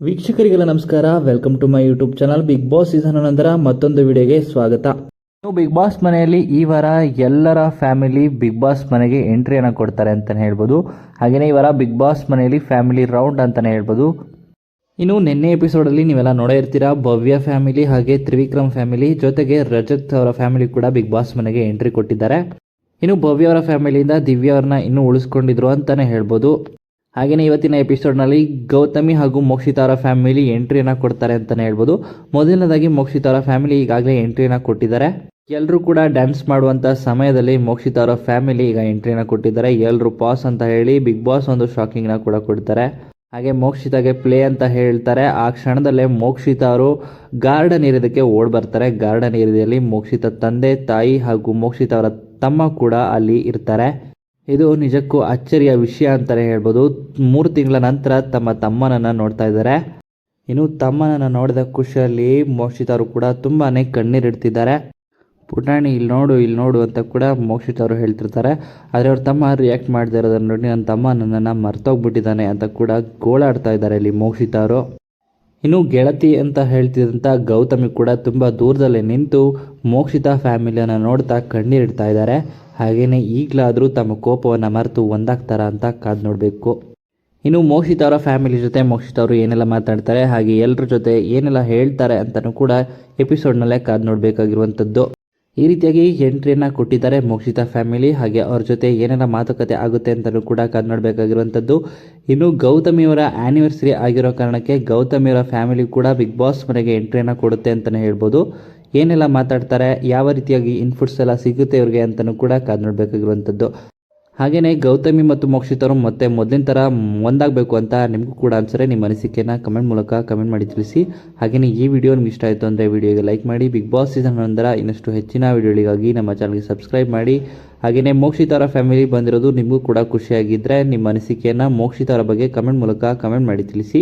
ವೀಕ್ಷಕರಿಗೆಲ್ಲ ನಮಸ್ಕಾರ. Welcome to my YouTube channel. Bigg Boss season ನಂತರ ಮತ್ತೊಂದು ವಿಡಿಯೋಗೆ ಸ್ವಾಗತ. ಬಿಗ್ ಬಾಸ್ ಮನೆಯಲ್ಲಿ ಈ ವಾರ ಎಲ್ಲರ ಫ್ಯಾಮಿಲಿ ಬಿಗ್ ಬಾಸ್ ಮನೆಗೆ ಎಂಟ್ರಿಯನ್ನು ಕೊಡ್ತಾರೆ ಅಂತಲೇ ಹೇಳ್ಬೋದು. ಹಾಗೆಯೇ ಈ ವಾರ ಬಿಗ್ ಬಾಸ್ ಮನೆಯಲ್ಲಿ ಫ್ಯಾಮಿಲಿ ರೌಂಡ್ ಅಂತಲೇ ಹೇಳ್ಬೋದು. ಇನ್ನು ನಿನ್ನೆ ಎಪಿಸೋಡಲ್ಲಿ ನೀವೆಲ್ಲ ನೋಡೇ ಇರ್ತೀರಾ, ಭವ್ಯ ಫ್ಯಾಮಿಲಿ ಹಾಗೆ ತ್ರಿವಿಕ್ರಮ್ ಫ್ಯಾಮಿಲಿ ಜೊತೆಗೆ ರಜತ್ ಅವರ ಫ್ಯಾಮಿಲಿ ಕೂಡ ಬಿಗ್ ಬಾಸ್ ಮನೆಗೆ ಎಂಟ್ರಿ ಕೊಟ್ಟಿದ್ದಾರೆ. ಇನ್ನು ಭವ್ಯ ಅವರ ಫ್ಯಾಮಿಲಿಯಿಂದ ದಿವ್ಯ ಅವ್ರನ್ನ ಇನ್ನೂ ಉಳಿಸ್ಕೊಂಡಿದ್ರು ಅಂತಲೇ ಹೇಳ್ಬೋದು. ಹಾಗೆಯೇ ಇವತ್ತಿನ ಎಪಿಸೋಡ್ನಲ್ಲಿ ಗೌತಮಿ ಹಾಗೂ ಮೋಕ್ಷಿತಾ ಅವರ ಫ್ಯಾಮಿಲಿ ಎಂಟ್ರಿಯನ್ನು ಕೊಡ್ತಾರೆ ಅಂತಲೇ ಹೇಳ್ಬೋದು. ಮೊದಲನೇದಾಗಿ ಮೋಕ್ಷಿತಾ ಅವರ ಫ್ಯಾಮಿಲಿ ಈಗಾಗಲೇ ಎಂಟ್ರಿಯನ್ನು ಕೊಟ್ಟಿದ್ದಾರೆ. ಎಲ್ಲರೂ ಕೂಡ ಡ್ಯಾನ್ಸ್ ಮಾಡುವಂಥ ಸಮಯದಲ್ಲಿ ಮೋಕ್ಷಿತಾ ಅವರ ಫ್ಯಾಮಿಲಿ ಈಗ ಎಂಟ್ರಿಯನ್ನು ಕೊಟ್ಟಿದ್ದಾರೆ. ಎಲ್ಲರೂ ಪಾಸ್ ಅಂತ ಹೇಳಿ ಬಿಗ್ ಬಾಸ್ ಒಂದು ಶಾಕಿಂಗ್ನ ಕೂಡ ಕೊಡ್ತಾರೆ. ಹಾಗೆ ಮೋಕ್ಷಿತಾಗೆ ಪ್ಲೇ ಅಂತ ಹೇಳ್ತಾರೆ. ಆ ಕ್ಷಣದಲ್ಲೇ ಮೋಕ್ಷಿತಾ ಅವರು ಗಾರ್ಡನ್ ಏರಿಯಾದಕ್ಕೆ ಓಡ್ ಬರ್ತಾರೆ. ಗಾರ್ಡನ್ ಏರಿಯಾದಲ್ಲಿ ಮೋಕ್ಷಿತಾ ತಂದೆ, ತಾಯಿ ಹಾಗೂ ಮೋಕ್ಷಿತಾ ಅವರ ತಮ್ಮ ಕೂಡ ಅಲ್ಲಿ ಇರ್ತಾರೆ. ಇದು ನಿಜಕ್ಕೂ ಅಚ್ಚರಿಯ ವಿಷಯ ಅಂತಲೇ ಹೇಳ್ಬೋದು. 3 ತಿಂಗಳ ನಂತರ ತಮ್ಮ ತಮ್ಮನನ್ನು ನೋಡ್ತಾ ಇದ್ದಾರೆ. ಇನ್ನು ತಮ್ಮನನ್ನು ನೋಡಿದ ಖುಷಿಯಲ್ಲಿ ಮೋಕ್ಷಿತಾ ಅವರು ಕೂಡ ತುಂಬಾ ಕಣ್ಣೀರಿಡ್ತಿದ್ದಾರೆ. ಪುಟಾಣಿ ಇಲ್ಲಿ ನೋಡು ಅಂತ ಕೂಡ ಮೋಕ್ಷಿತಾ ಅವರು ಹೇಳ್ತಿರ್ತಾರೆ. ಆದರೆ ಅವ್ರ ತಮ್ಮ ರಿಯಾಕ್ಟ್ ಮಾಡದೇ ಇರೋದನ್ನು ನೋಡಿ ನನ್ನ ತಮ್ಮ ನನ್ನನ್ನು ಮರ್ತೋಗ್ಬಿಟ್ಟಿದ್ದಾನೆ ಅಂತ ಕೂಡ ಗೋಳಾಡ್ತಾ ಇದ್ದಾರೆ ಇಲ್ಲಿ ಮೋಕ್ಷಿತಾ ಅವರು. ಇನ್ನು ಗೆಳತಿ ಅಂತ ಹೇಳ್ತಿದ್ದಂಥ ಗೌತಮಿ ಕೂಡ ತುಂಬ ದೂರದಲ್ಲೇ ನಿಂತು ಮೋಕ್ಷಿತಾ ಫ್ಯಾಮಿಲಿಯನ್ನು ನೋಡ್ತಾ ಕಣ್ಣೀರಿಡ್ತಾ ಇದ್ದಾರೆ. ಹಾಗೆಯೇ ಈಗಲಾದರೂ ತಮ್ಮ ಕೋಪವನ್ನು ಮರೆತು ಒಂದಾಗ್ತಾರ ಅಂತ ಕಾದು ನೋಡಬೇಕು. ಇನ್ನು ಮೋಕ್ಷಿತಾ ಅವರ ಫ್ಯಾಮಿಲಿ ಜೊತೆ ಮೋಕ್ಷಿತಾ ಅವರು ಏನೆಲ್ಲ ಮಾತಾಡ್ತಾರೆ ಹಾಗೆ ಎಲ್ಲರ ಜೊತೆ ಏನೆಲ್ಲ ಹೇಳ್ತಾರೆ ಅಂತಲೂ ಕೂಡ ಎಪಿಸೋಡ್ನಲ್ಲೇ ಕಾದು ನೋಡಬೇಕಾಗಿರುವಂಥದ್ದು. ಈ ರೀತಿಯಾಗಿ ಎಂಟ್ರಿಯನ್ನು ಕೊಟ್ಟಿದ್ದಾರೆ ಮೋಕ್ಷಿತಾ ಫ್ಯಾಮಿಲಿ. ಹಾಗೆ ಅವ್ರ ಜೊತೆ ಏನೆಲ್ಲ ಮಾತುಕತೆ ಆಗುತ್ತೆ ಅಂತಲೂ ಕೂಡ ಕಾದು ನೋಡಬೇಕಾಗಿರುವಂಥದ್ದು. ಇನ್ನು ಗೌತಮಿಯವರ ಆ್ಯನಿವರ್ಸರಿ ಆಗಿರೋ ಕಾರಣಕ್ಕೆ ಗೌತಮಿಯವರ ಫ್ಯಾಮಿಲಿ ಕೂಡ ಬಿಗ್ ಬಾಸ್ ಮನೆಗೆ ಎಂಟ್ರಿಯನ್ನು ಕೊಡುತ್ತೆ ಅಂತಲೇ ಹೇಳ್ಬೋದು. ಏನೆಲ್ಲ ಮಾತಾಡ್ತಾರೆ, ಯಾವ ರೀತಿಯಾಗಿ ಇನ್ಪುಟ್ಸ್ ಎಲ್ಲ ಸಿಗುತ್ತೆ ಇವ್ರಿಗೆ ಅಂತಲೂ ಕೂಡ ಕಾದು ನೋಡಬೇಕಾಗಿರುವಂಥದ್ದು. ಹಾಗೆಯೇ ಗೌತಮಿ ಮತ್ತು ಮೋಕ್ಷಿತರು ಮತ್ತೆ ಮೊದಲಿನ ಥರ ಒಂದಾಗಬೇಕು ಅಂತ ನಿಮಗೂ ಕೂಡ ಅನ್ಸರೆ ನಿಮ್ಮ ಅನಿಸಿಕೆಯನ್ನು ಕಮೆಂಟ್ ಮೂಲಕ ಕಮೆಂಟ್ ಮಾಡಿ ತಿಳಿಸಿ. ಹಾಗೆಯೇ ಈ ವಿಡಿಯೋ ನಿಮ್ಗೆ ಇಷ್ಟ ಆಯಿತು ಅಂದರೆ ವಿಡಿಯೋಗೆ ಲೈಕ್ ಮಾಡಿ. ಬಿಗ್ ಬಾಸ್ ಸೀಸನ್ ನಂತರ ಇನ್ನಷ್ಟು ಹೆಚ್ಚಿನ ವಿಡಿಯೋಗಳಿಗಾಗಿ ನಮ್ಮ ಚಾನಲ್ಗೆ ಸಬ್ಸ್ಕ್ರೈಬ್ ಮಾಡಿ. ಹಾಗೆಯೇ ಮೋಕ್ಷಿತಾ ಅವರ ಫ್ಯಾಮಿಲಿ ಬಂದಿರೋದು ನಿಮಗೂ ಕೂಡ ಖುಷಿಯಾಗಿದ್ದರೆ ನಿಮ್ಮ ಅನಿಸಿಕೆಯನ್ನು ಮೋಕ್ಷಿತಾ ಅವರ ಬಗ್ಗೆ ಕಮೆಂಟ್ ಮೂಲಕ ಕಮೆಂಟ್ ಮಾಡಿ ತಿಳಿಸಿ.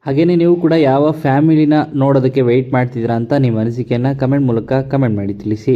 ಹಾಗೆಯೇ ನೀವು ಕೂಡ ಯಾವ ಫ್ಯಾಮಿಲಿನ ನೋಡೋದಕ್ಕೆ ವೆಯ್ಟ್ ಮಾಡ್ತಿದ್ದೀರಾ ಅಂತ ನಿಮ್ಮ ಅನಿಸಿಕೆಯನ್ನು ಕಮೆಂಟ್ ಮೂಲಕ ಕಮೆಂಟ್ ಮಾಡಿ ತಿಳಿಸಿ.